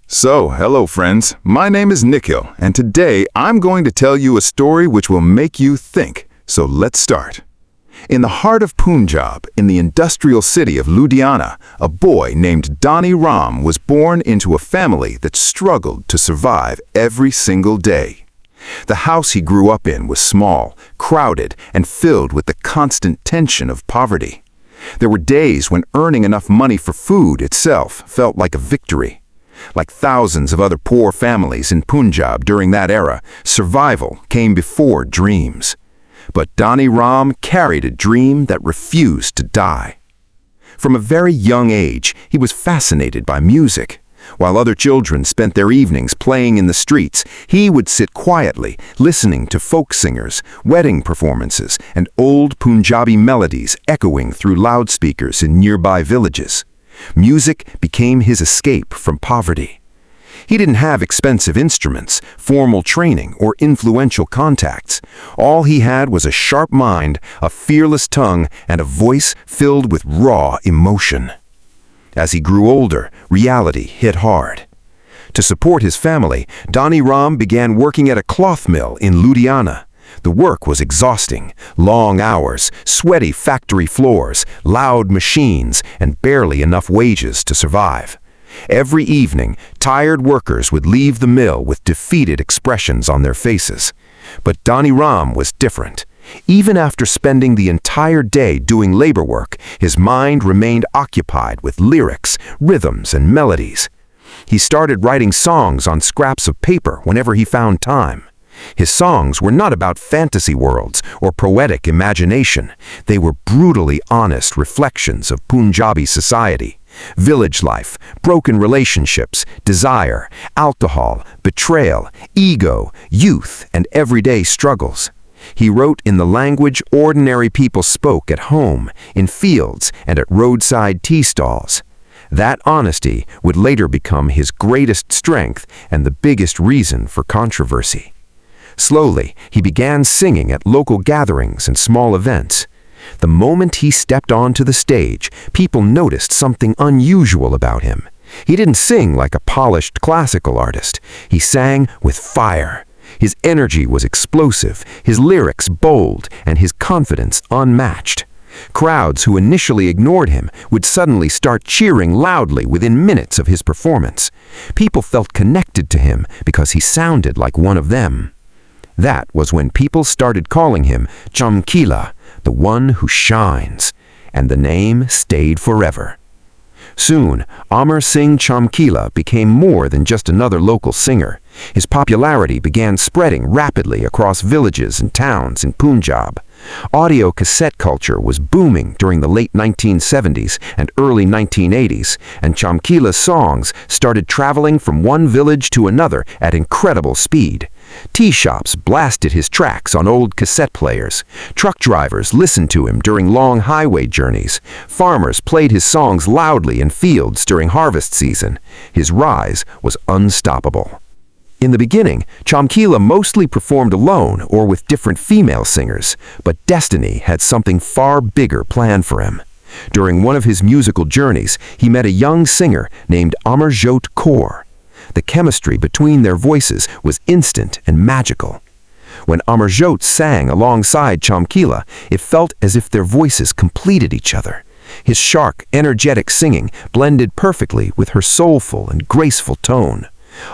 Hello friends, my name is Nikhil, and today I'm going to tell you a story which will make you think. So let's start. In the heart of Punjab, in the industrial city of Ludhiana, a boy named Dani Ram was born into a family that struggled to survive every single day. The house he grew up in was small, crowded, and filled with the constant tension of poverty. There were days when earning enough money for food itself felt like a victory. Like thousands of other poor families in Punjab during that era, survival came before dreams. But Dani Ram carried a dream that refused to die. From a very young age, he was fascinated by music. While other children spent their evenings playing in the streets, he would sit quietly, listening to folk singers, wedding performances, and old Punjabi melodies echoing through loudspeakers in nearby villages. Music became his escape from poverty. He didn't have expensive instruments, formal training, or influential contacts. All he had was a sharp mind, a fearless tongue, and a voice filled with raw emotion. As he grew older, reality hit hard. To support his family, Dani Ram began working at a cloth mill in Ludhiana. The work was exhausting. Long hours, sweaty factory floors, loud machines, and barely enough wages to survive. Every evening, tired workers would leave the mill with defeated expressions on their faces. But Dani Ram was different. Even after spending the entire day doing labor work, his mind remained occupied with lyrics, rhythms, and melodies. He started writing songs on scraps of paper whenever he found time. His songs were not about fantasy worlds or poetic imagination. They were brutally honest reflections of Punjabi society. Village life, broken relationships, desire, alcohol, betrayal, ego, youth, and everyday struggles. He wrote in the language ordinary people spoke at home, in fields, and at roadside tea stalls. That honesty would later become his greatest strength and the biggest reason for controversy. Slowly, he began singing at local gatherings and small events. The moment he stepped onto the stage, people noticed something unusual about him. He didn't sing like a polished classical artist. He sang with fire. His energy was explosive, his lyrics bold, and his confidence unmatched. Crowds who initially ignored him would suddenly start cheering loudly within minutes of his performance. People felt connected to him because he sounded like one of them. That was when people started calling him Chamkila, the one who shines, and the name stayed forever. Soon, Amar Singh Chamkila became more than just another local singer. His popularity began spreading rapidly across villages and towns in Punjab. Audio cassette culture was booming during the late 1970s and early 1980s, and Chamkila's songs started traveling from one village to another at incredible speed. Tea shops blasted his tracks on old cassette players. Truck drivers listened to him during long highway journeys. Farmers played his songs loudly in fields during harvest season. His rise was unstoppable. In the beginning, Chamkila mostly performed alone or with different female singers, but destiny had something far bigger planned for him. During one of his musical journeys, he met a young singer named Amarjot Kaur. The chemistry between their voices was instant and magical. When Amarjot sang alongside Chamkila, it felt as if their voices completed each other. His sharp, energetic singing blended perfectly with her soulful and graceful tone.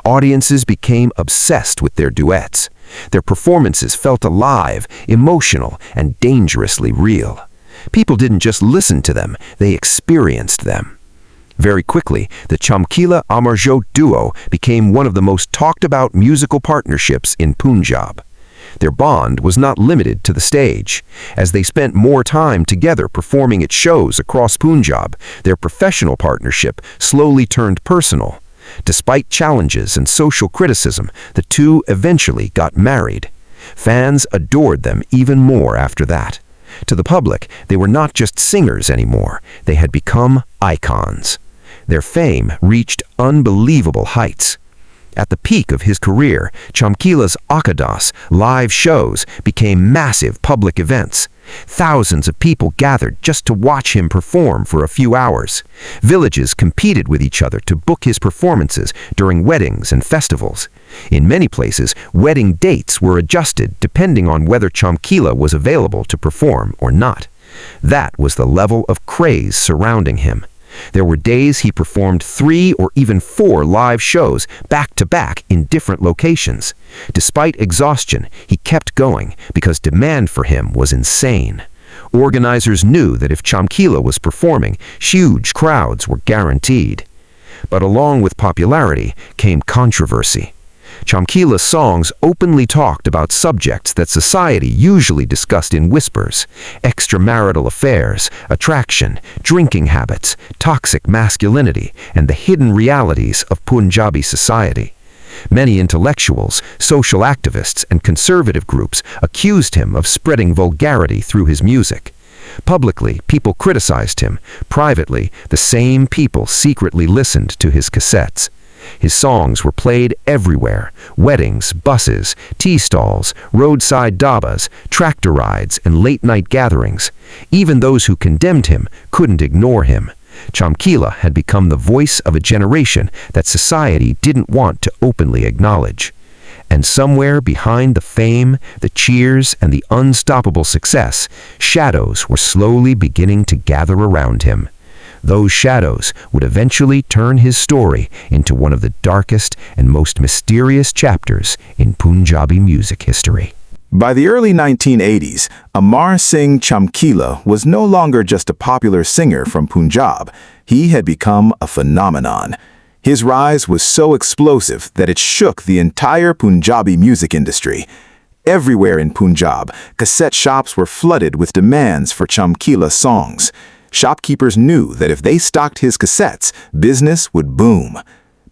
Audiences became obsessed with their duets. Their performances felt alive, emotional, and dangerously real. People didn't just listen to them, they experienced them. Very quickly, the Chamkila-Amarjot duo became one of the most talked-about musical partnerships in Punjab. Their bond was not limited to the stage. As they spent more time together performing at shows across Punjab, their professional partnership slowly turned personal. Despite challenges and social criticism, the two eventually got married. Fans adored them even more after that. To the public, they were not just singers anymore. They had become icons. Their fame reached unbelievable heights. At the peak of his career, Chamkila's Akhadas live shows became massive public events. Thousands of people gathered just to watch him perform for a few hours. Villages competed with each other to book his performances during weddings and festivals. In many places, wedding dates were adjusted depending on whether Chamkila was available to perform or not. That was the level of craze surrounding him. There were days he performed 3 or even 4 live shows back to back in different locations. Despite exhaustion, he kept going because demand for him was insane. Organizers knew that if Chamkila was performing, huge crowds were guaranteed. But along with popularity came controversy. Chamkila's songs openly talked about subjects that society usually discussed in whispers: extramarital affairs, attraction, drinking habits, toxic masculinity, and the hidden realities of Punjabi society. Many intellectuals, social activists, and conservative groups accused him of spreading vulgarity through his music. Publicly, people criticized him. Privately, the same people secretly listened to his cassettes. His songs were played everywhere: weddings, buses, tea stalls, roadside dabas, tractor rides, and late-night gatherings. Even those who condemned him couldn't ignore him. Chamkila had become the voice of a generation that society didn't want to openly acknowledge. And somewhere behind the fame, the cheers, and the unstoppable success, shadows were slowly beginning to gather around him. Those shadows would eventually turn his story into one of the darkest and most mysterious chapters in Punjabi music history. By the early 1980s, Amar Singh Chamkila was no longer just a popular singer from Punjab. He had become a phenomenon. His rise was so explosive that it shook the entire Punjabi music industry. Everywhere in Punjab, cassette shops were flooded with demands for Chamkila songs. Shopkeepers knew that if they stocked his cassettes, business would boom.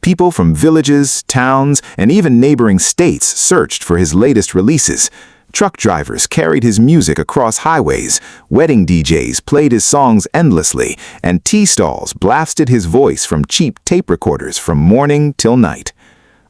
People from villages, towns, and even neighboring states searched for his latest releases. Truck drivers carried his music across highways, wedding DJs played his songs endlessly, and tea stalls blasted his voice from cheap tape recorders from morning till night.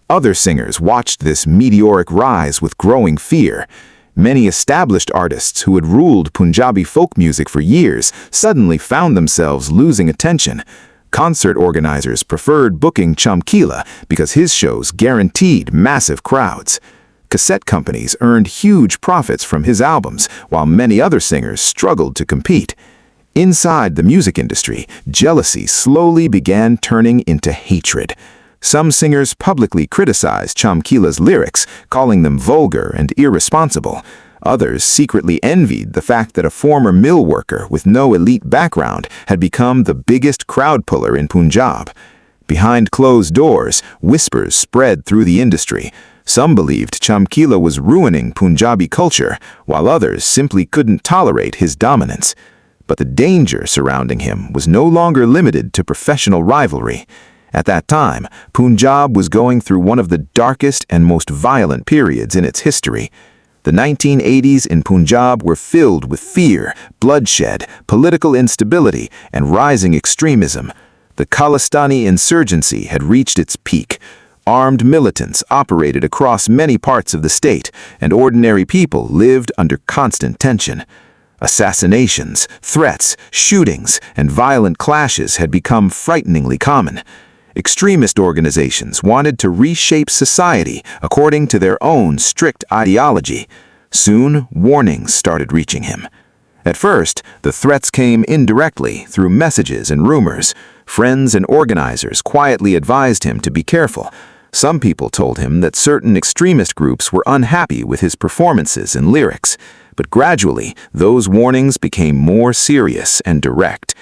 Other singers watched this meteoric rise with growing fear. Many established artists who had ruled Punjabi folk music for years suddenly found themselves losing attention. Concert organizers preferred booking Chamkila because his shows guaranteed massive crowds. Cassette companies earned huge profits from his albums, while many other singers struggled to compete. Inside the music industry, jealousy slowly began turning into hatred. Some singers publicly criticized Chamkila's lyrics, calling them vulgar and irresponsible. Others secretly envied the fact that a former mill worker with no elite background had become the biggest crowd puller in Punjab. Behind closed doors, whispers spread through the industry. Some believed Chamkila was ruining Punjabi culture, while others simply couldn't tolerate his dominance. But the danger surrounding him was no longer limited to professional rivalry. At that time, Punjab was going through one of the darkest and most violent periods in its history. The 1980s in Punjab were filled with fear, bloodshed, political instability, and rising extremism. The Khalistani insurgency had reached its peak. Armed militants operated across many parts of the state, and ordinary people lived under constant tension. Assassinations, threats, shootings, and violent clashes had become frighteningly common. Extremist organizations wanted to reshape society according to their own strict ideology. Soon, warnings started reaching him. At first, the threats came indirectly through messages and rumors. Friends and organizers quietly advised him to be careful. Some people told him that certain extremist groups were unhappy with his performances and lyrics. But gradually, those warnings became more serious and direct.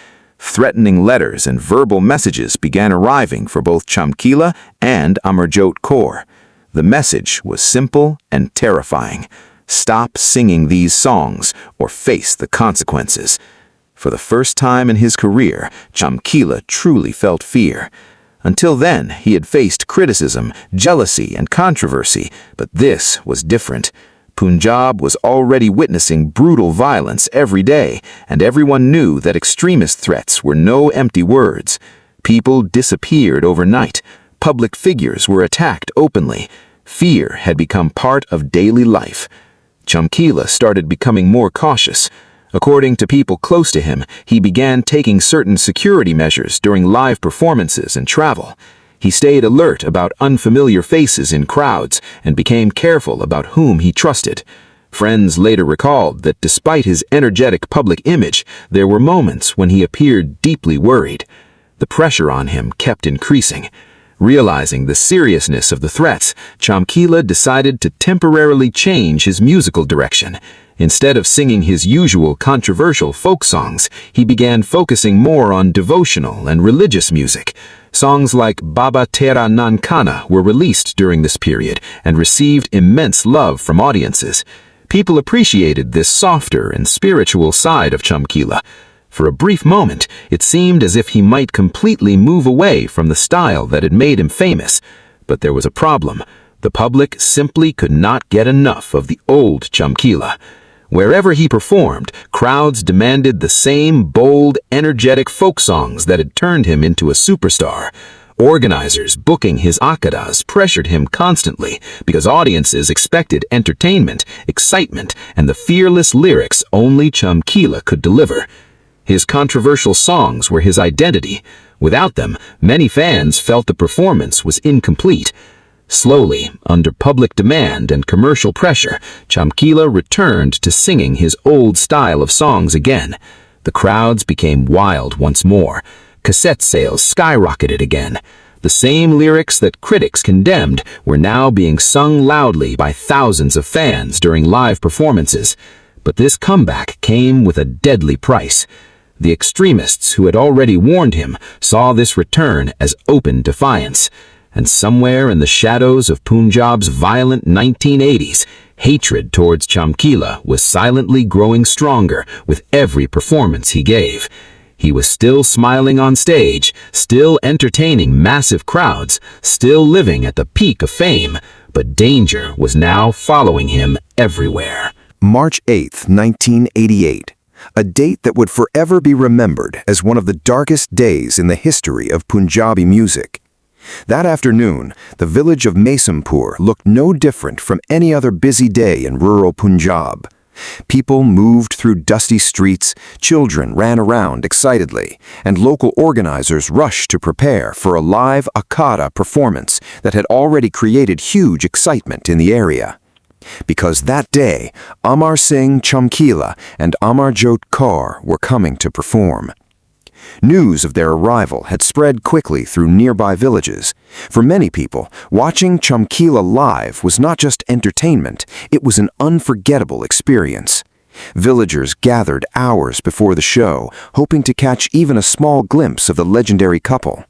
Threatening letters and verbal messages began arriving for both Chamkila and Amarjot Kaur. The message was simple and terrifying. Stop singing these songs or face the consequences. For the first time in his career, Chamkila truly felt fear. Until then, he had faced criticism, jealousy, and controversy, but this was different. Punjab was already witnessing brutal violence every day, and everyone knew that extremist threats were no empty words. People disappeared overnight. public figures were attacked openly. Fear had become part of daily life. Chamkila started becoming more cautious. According to people close to him, he began taking certain security measures during live performances and travel. He stayed alert about unfamiliar faces in crowds and became careful about whom he trusted. Friends later recalled that despite his energetic public image, there were moments when he appeared deeply worried. The pressure on him kept increasing. Realizing the seriousness of the threats, Chamkila decided to temporarily change his musical direction. Instead of singing his usual controversial folk songs, he began focusing more on devotional and religious music. Songs like Baba Tera Nankana were released during this period and received immense love from audiences. People appreciated this softer and spiritual side of Chamkila. For a brief moment, it seemed as if he might completely move away from the style that had made him famous. But there was a problem. The public simply could not get enough of the old Chamkila. Wherever he performed, crowds demanded the same bold, energetic folk songs that had turned him into a superstar. Organizers booking his Akhadas pressured him constantly because audiences expected entertainment, excitement, and the fearless lyrics only Chamkila could deliver. His controversial songs were his identity. Without them, many fans felt the performance was incomplete. Slowly, under public demand and commercial pressure, Chamkila returned to singing his old style of songs again. The crowds became wild once more. Cassette sales skyrocketed again. The same lyrics that critics condemned were now being sung loudly by thousands of fans during live performances. But this comeback came with a deadly price. The extremists who had already warned him saw this return as open defiance. And somewhere in the shadows of Punjab's violent 1980s, hatred towards Chamkila was silently growing stronger with every performance he gave. He was still smiling on stage, still entertaining massive crowds, still living at the peak of fame, but danger was now following him everywhere. March 8, 1988, a date that would forever be remembered as one of the darkest days in the history of Punjabi music. That afternoon, the village of Mehsampur looked no different from any other busy day in rural Punjab. People moved through dusty streets, children ran around excitedly, and local organizers rushed to prepare for a live Akhada performance that had already created huge excitement in the area. Because that day, Amar Singh Chamkila and Amarjot Kaur were coming to perform. News of their arrival had spread quickly through nearby villages. For many people, watching Chamkila live was not just entertainment, it was an unforgettable experience. Villagers gathered hours before the show, hoping to catch even a small glimpse of the legendary couple.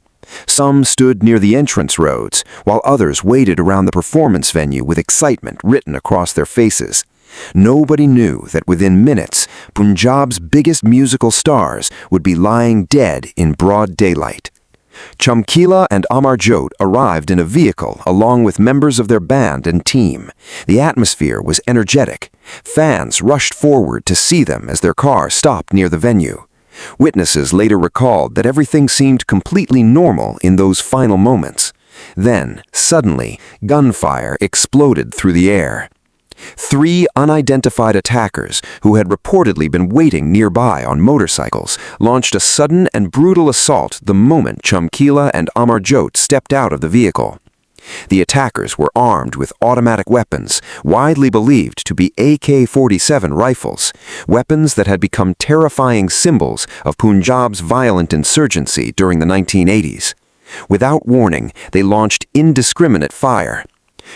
Some stood near the entrance roads, while others waited around the performance venue with excitement written across their faces. Nobody knew that within minutes, Punjab's biggest musical stars would be lying dead in broad daylight. Chamkila and Amarjot arrived in a vehicle along with members of their band and team. The atmosphere was energetic. Fans rushed forward to see them as their car stopped near the venue. Witnesses later recalled that everything seemed completely normal in those final moments. Then, suddenly, gunfire exploded through the air. 3 unidentified attackers, who had reportedly been waiting nearby on motorcycles, launched a sudden and brutal assault the moment Chamkila and Amarjot stepped out of the vehicle. The attackers were armed with automatic weapons, widely believed to be AK-47 rifles, weapons that had become terrifying symbols of Punjab's violent insurgency during the 1980s. Without warning, they launched indiscriminate fire.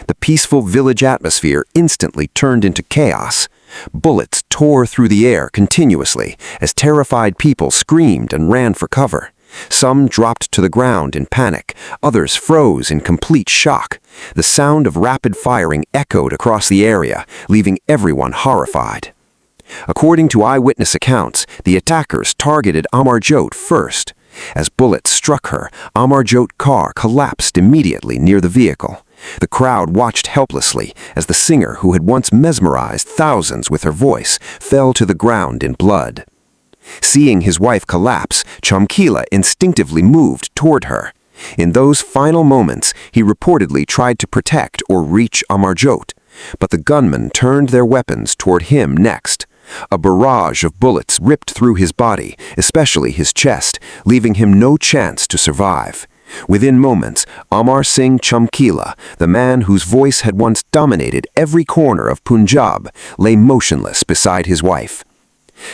The peaceful village atmosphere instantly turned into chaos. Bullets tore through the air continuously as terrified people screamed and ran for cover. Some dropped to the ground in panic, others froze in complete shock. The sound of rapid firing echoed across the area, leaving everyone horrified. According to eyewitness accounts, the attackers targeted Amarjot first. As bullets struck her, Amarjot Kaur collapsed immediately near the vehicle. The crowd watched helplessly as the singer who had once mesmerized thousands with her voice fell to the ground in blood. Seeing his wife collapse, Chamkila instinctively moved toward her. In those final moments, he reportedly tried to protect or reach Amarjot, but the gunmen turned their weapons toward him next. A barrage of bullets ripped through his body, especially his chest, leaving him no chance to survive. Within moments, Amar Singh Chamkila, the man whose voice had once dominated every corner of Punjab, lay motionless beside his wife.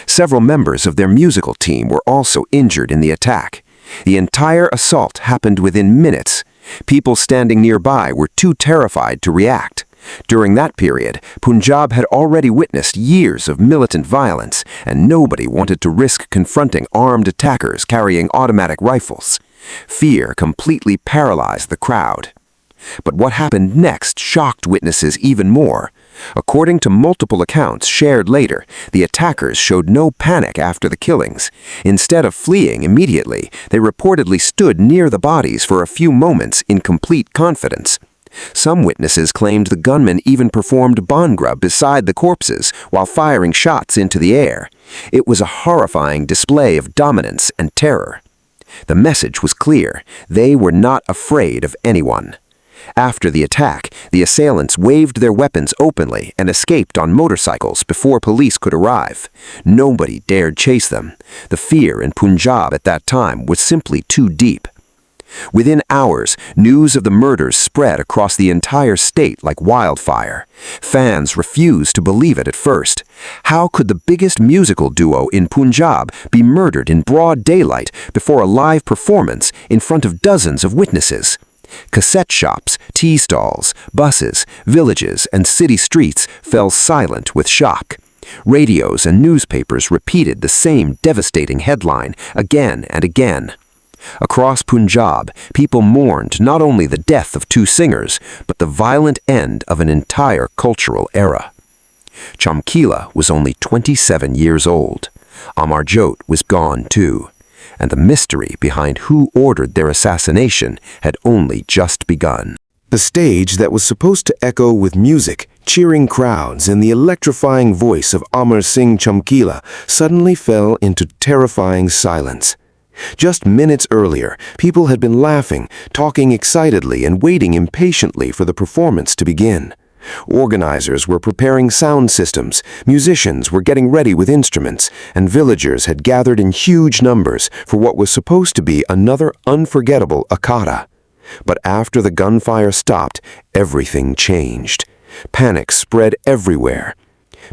Several members of their musical team were also injured in the attack. The entire assault happened within minutes. People standing nearby were too terrified to react. During that period, Punjab had already witnessed years of militant violence, and nobody wanted to risk confronting armed attackers carrying automatic rifles. Fear completely paralyzed the crowd. But what happened next shocked witnesses even more. According to multiple accounts shared later, the attackers showed no panic after the killings. Instead of fleeing immediately, they reportedly stood near the bodies for a few moments in complete confidence. Some witnesses claimed the gunmen even performed bhangra beside the corpses while firing shots into the air. It was a horrifying display of dominance and terror. The message was clear: they were not afraid of anyone. After the attack, the assailants waved their weapons openly and escaped on motorcycles before police could arrive. Nobody dared chase them. The fear in Punjab at that time was simply too deep. Within hours, news of the murders spread across the entire state like wildfire. Fans refused to believe it at first. How could the biggest musical duo in Punjab be murdered in broad daylight before a live performance in front of dozens of witnesses? Cassette shops, tea stalls, buses, villages, and city streets fell silent with shock. Radios and newspapers repeated the same devastating headline again and again. Across Punjab, people mourned not only the death of two singers, but the violent end of an entire cultural era. Chamkila was only 27 years old. Amarjot was gone too, and the mystery behind who ordered their assassination had only just begun. The stage that was supposed to echo with music, cheering crowds, and the electrifying voice of Amar Singh Chamkila suddenly fell into terrifying silence. Just minutes earlier, people had been laughing, talking excitedly, and waiting impatiently for the performance to begin. Organizers were preparing sound systems, musicians were getting ready with instruments, and villagers had gathered in huge numbers for what was supposed to be another unforgettable Akhada. But after the gunfire stopped, everything changed. Panic spread everywhere.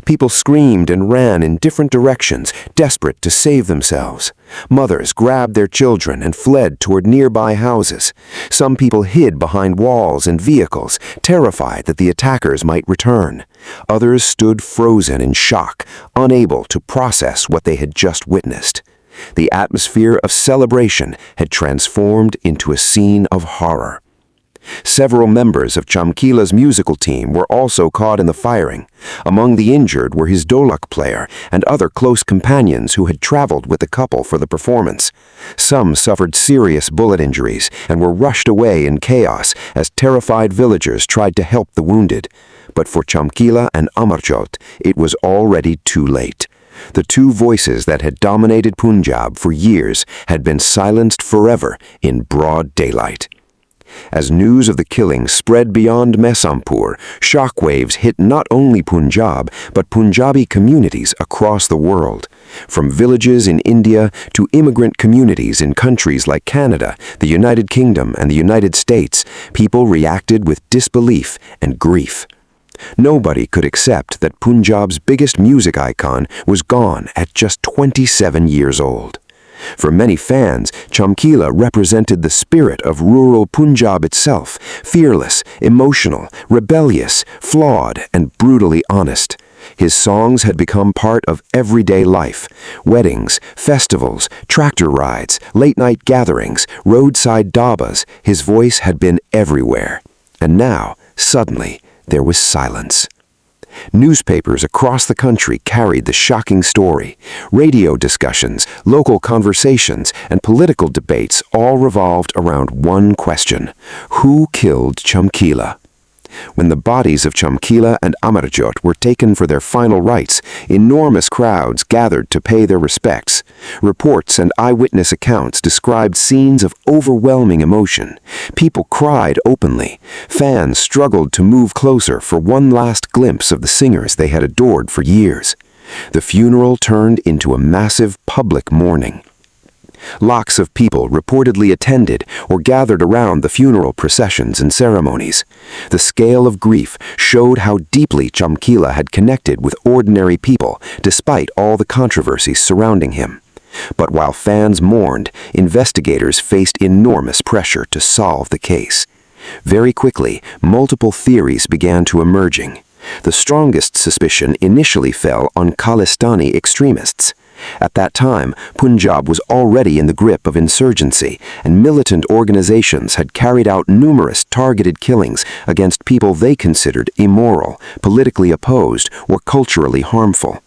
People screamed and ran in different directions, desperate to save themselves. Mothers grabbed their children and fled toward nearby houses. Some people hid behind walls and vehicles, terrified that the attackers might return. Others stood frozen in shock, unable to process what they had just witnessed. The atmosphere of celebration had transformed into a scene of horror. Several members of Chamkila's musical team were also caught in the firing. Among the injured were his dholak player and other close companions who had traveled with the couple for the performance. Some suffered serious bullet injuries and were rushed away in chaos as terrified villagers tried to help the wounded. But for Chamkila and Amarjot, it was already too late. The two voices that had dominated Punjab for years had been silenced forever in broad daylight. As news of the killing spread beyond Mehsampur, shockwaves hit not only Punjab, but Punjabi communities across the world. From villages in India to immigrant communities in countries like Canada, the United Kingdom, and the United States, people reacted with disbelief and grief. Nobody could accept that Punjab's biggest music icon was gone at just 27 years old. For many fans, Chamkila represented the spirit of rural Punjab itself, fearless, emotional, rebellious, flawed, and brutally honest. His songs had become part of everyday life. Weddings, festivals, tractor rides, late-night gatherings, roadside dabas, his voice had been everywhere. And now, suddenly, there was silence. Newspapers across the country carried the shocking story. Radio discussions, local conversations, and political debates all revolved around one question: who killed Chamkila? When the bodies of Chamkila and Amarjot were taken for their final rites, enormous crowds gathered to pay their respects. Reports and eyewitness accounts described scenes of overwhelming emotion. People cried openly. Fans struggled to move closer for one last glimpse of the singers they had adored for years. The funeral turned into a massive public mourning. Lakhs of people reportedly attended or gathered around the funeral processions and ceremonies. The scale of grief showed how deeply Chamkila had connected with ordinary people, despite all the controversies surrounding him. But while fans mourned, investigators faced enormous pressure to solve the case. Very quickly, multiple theories began to emerging. The strongest suspicion initially fell on Khalistani extremists. At that time, Punjab was already in the grip of insurgency, and militant organizations had carried out numerous targeted killings against people they considered immoral, politically opposed, or culturally harmful.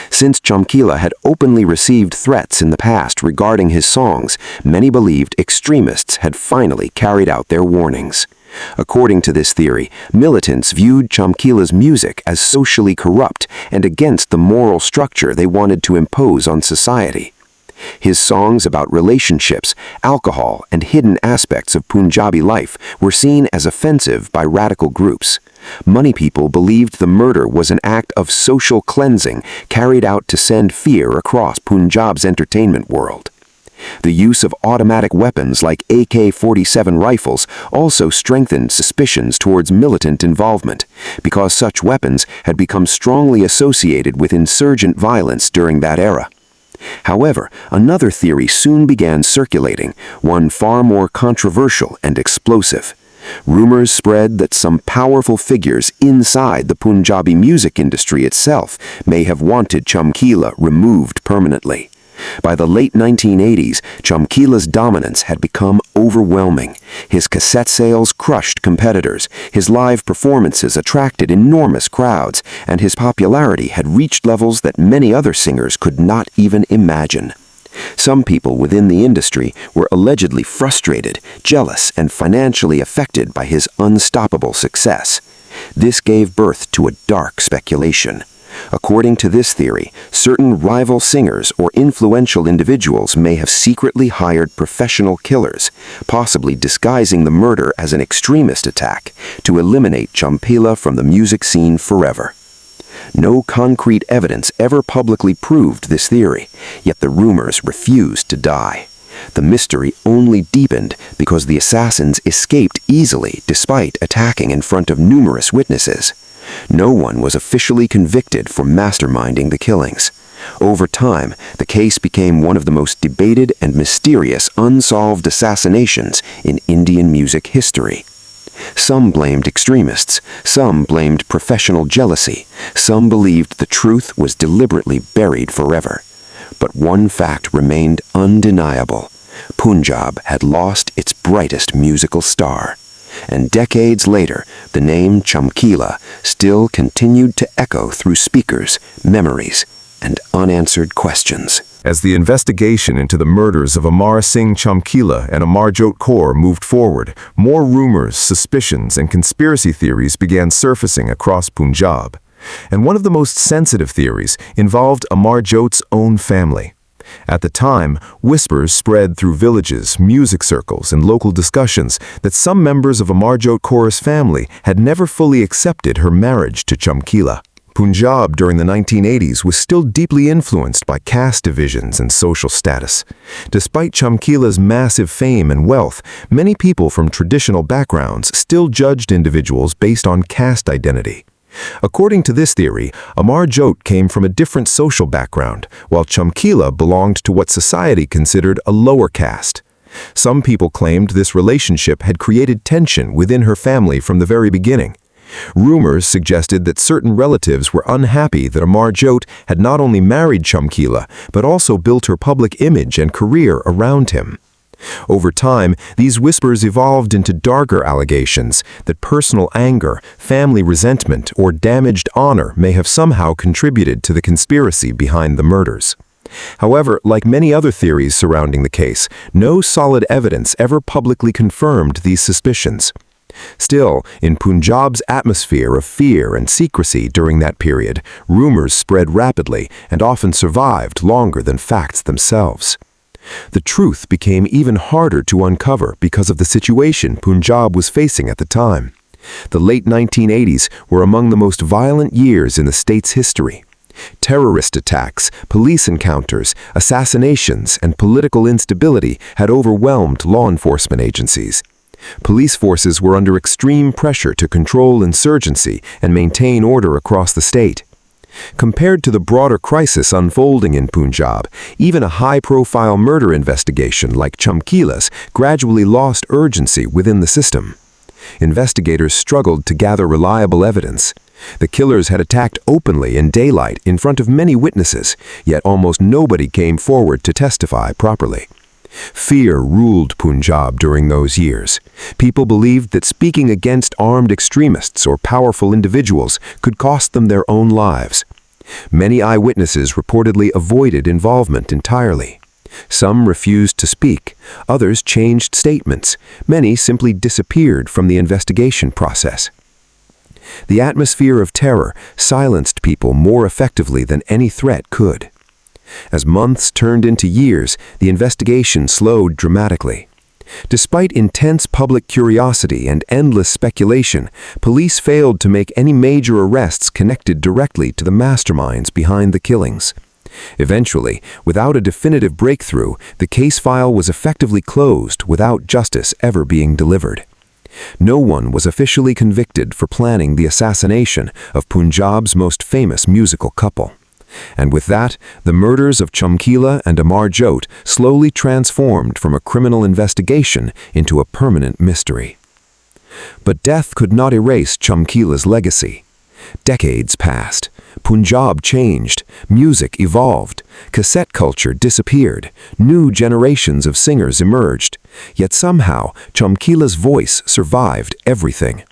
Since Chamkila had openly received threats in the past regarding his songs, many believed extremists had finally carried out their warnings. According to this theory, militants viewed Chamkila's music as socially corrupt and against the moral structure they wanted to impose on society. His songs about relationships, alcohol, and hidden aspects of Punjabi life were seen as offensive by radical groups. Many people believed the murder was an act of social cleansing carried out to send fear across Punjab's entertainment world. The use of automatic weapons like AK-47 rifles also strengthened suspicions towards militant involvement, because such weapons had become strongly associated with insurgent violence during that era. However, another theory soon began circulating, one far more controversial and explosive. Rumors spread that some powerful figures inside the Punjabi music industry itself may have wanted Chamkila removed permanently. By the late 1980s, Chamkila's dominance had become overwhelming. His cassette sales crushed competitors, his live performances attracted enormous crowds, and his popularity had reached levels that many other singers could not even imagine. Some people within the industry were allegedly frustrated, jealous, and financially affected by his unstoppable success. This gave birth to a dark speculation. According to this theory, certain rival singers or influential individuals may have secretly hired professional killers, possibly disguising the murder as an extremist attack, to eliminate Chamkila from the music scene forever. No concrete evidence ever publicly proved this theory, yet the rumors refused to die. The mystery only deepened because the assassins escaped easily despite attacking in front of numerous witnesses. No one was officially convicted for masterminding the killings. Over time, the case became one of the most debated and mysterious unsolved assassinations in Indian music history. Some blamed extremists, some blamed professional jealousy, some believed the truth was deliberately buried forever. But one fact remained undeniable. Punjab had lost its brightest musical star. And decades later, the name Chamkila still continued to echo through speakers, memories, and unanswered questions. As the investigation into the murders of Amar Singh Chamkila and Amarjot Kaur moved forward, more rumors, suspicions, and conspiracy theories began surfacing across Punjab. And one of the most sensitive theories involved Amarjot's own family. At the time, whispers spread through villages, music circles, and local discussions that some members of Amarjot Kaur's family had never fully accepted her marriage to Chamkila. Punjab during the 1980s was still deeply influenced by caste divisions and social status. Despite Chamkila's massive fame and wealth, many people from traditional backgrounds still judged individuals based on caste identity. According to this theory, Amarjot came from a different social background, while Chamkila belonged to what society considered a lower caste. Some people claimed this relationship had created tension within her family from the very beginning. Rumors suggested that certain relatives were unhappy that Amarjot had not only married Chamkila, but also built her public image and career around him. Over time, these whispers evolved into darker allegations that personal anger, family resentment, or damaged honor may have somehow contributed to the conspiracy behind the murders. However, like many other theories surrounding the case, no solid evidence ever publicly confirmed these suspicions. Still, in Punjab's atmosphere of fear and secrecy during that period, rumors spread rapidly and often survived longer than facts themselves. The truth became even harder to uncover because of the situation Punjab was facing at the time. The late 1980s were among the most violent years in the state's history. Terrorist attacks, police encounters, assassinations, and political instability had overwhelmed law enforcement agencies. Police forces were under extreme pressure to control insurgency and maintain order across the state. Compared to the broader crisis unfolding in Punjab, even a high-profile murder investigation like Chamkila's gradually lost urgency within the system. Investigators struggled to gather reliable evidence. The killers had attacked openly in daylight in front of many witnesses, yet almost nobody came forward to testify properly. Fear ruled Punjab during those years. People believed that speaking against armed extremists or powerful individuals could cost them their own lives. Many eyewitnesses reportedly avoided involvement entirely. Some refused to speak, others changed statements, many simply disappeared from the investigation process. The atmosphere of terror silenced people more effectively than any threat could. As months turned into years, the investigation slowed dramatically. Despite intense public curiosity and endless speculation, police failed to make any major arrests connected directly to the masterminds behind the killings. Eventually, without a definitive breakthrough, the case file was effectively closed without justice ever being delivered. No one was officially convicted for planning the assassination of Punjab's most famous musical couple. And with that, the murders of Chamkila and Amarjot slowly transformed from a criminal investigation into a permanent mystery. But death could not erase Chamkila's legacy. Decades passed. Punjab changed, music evolved, cassette culture disappeared, new generations of singers emerged. Yet somehow, Chamkila's voice survived everything.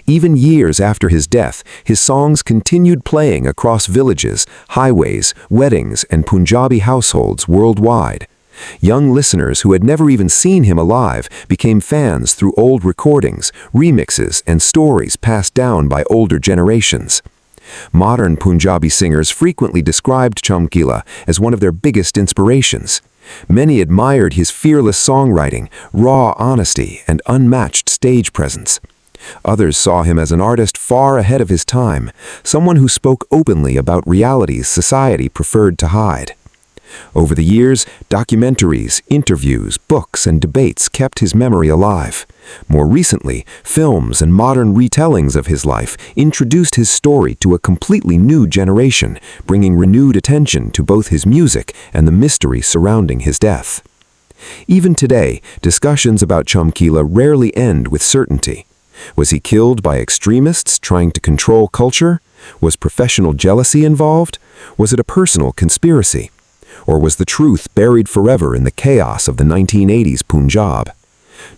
Even years after his death, his songs continued playing across villages, highways, weddings, and Punjabi households worldwide. Young listeners who had never even seen him alive became fans through old recordings, remixes, and stories passed down by older generations. Modern Punjabi singers frequently described Chamkila as one of their biggest inspirations. Many admired his fearless songwriting, raw honesty, and unmatched stage presence. Others saw him as an artist far ahead of his time, someone who spoke openly about realities society preferred to hide. Over the years, documentaries, interviews, books, and debates kept his memory alive. More recently, films and modern retellings of his life introduced his story to a completely new generation, bringing renewed attention to both his music and the mystery surrounding his death. Even today, discussions about Chamkila rarely end with certainty. Was he killed by extremists trying to control culture? Was professional jealousy involved? Was it a personal conspiracy? Or was the truth buried forever in the chaos of the 1980s Punjab?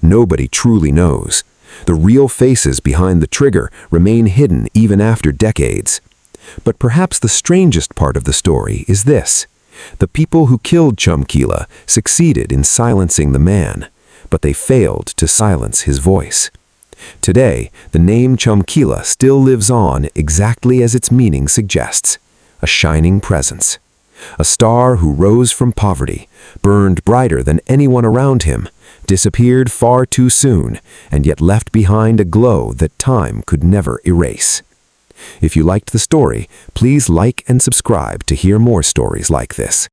Nobody truly knows. The real faces behind the trigger remain hidden even after decades. But perhaps the strangest part of the story is this. The people who killed Chamkila succeeded in silencing the man, but they failed to silence his voice. Today, the name Chamkila still lives on exactly as its meaning suggests, a shining presence. A star who rose from poverty, burned brighter than anyone around him, disappeared far too soon, and yet left behind a glow that time could never erase. If you liked the story, please like and subscribe to hear more stories like this.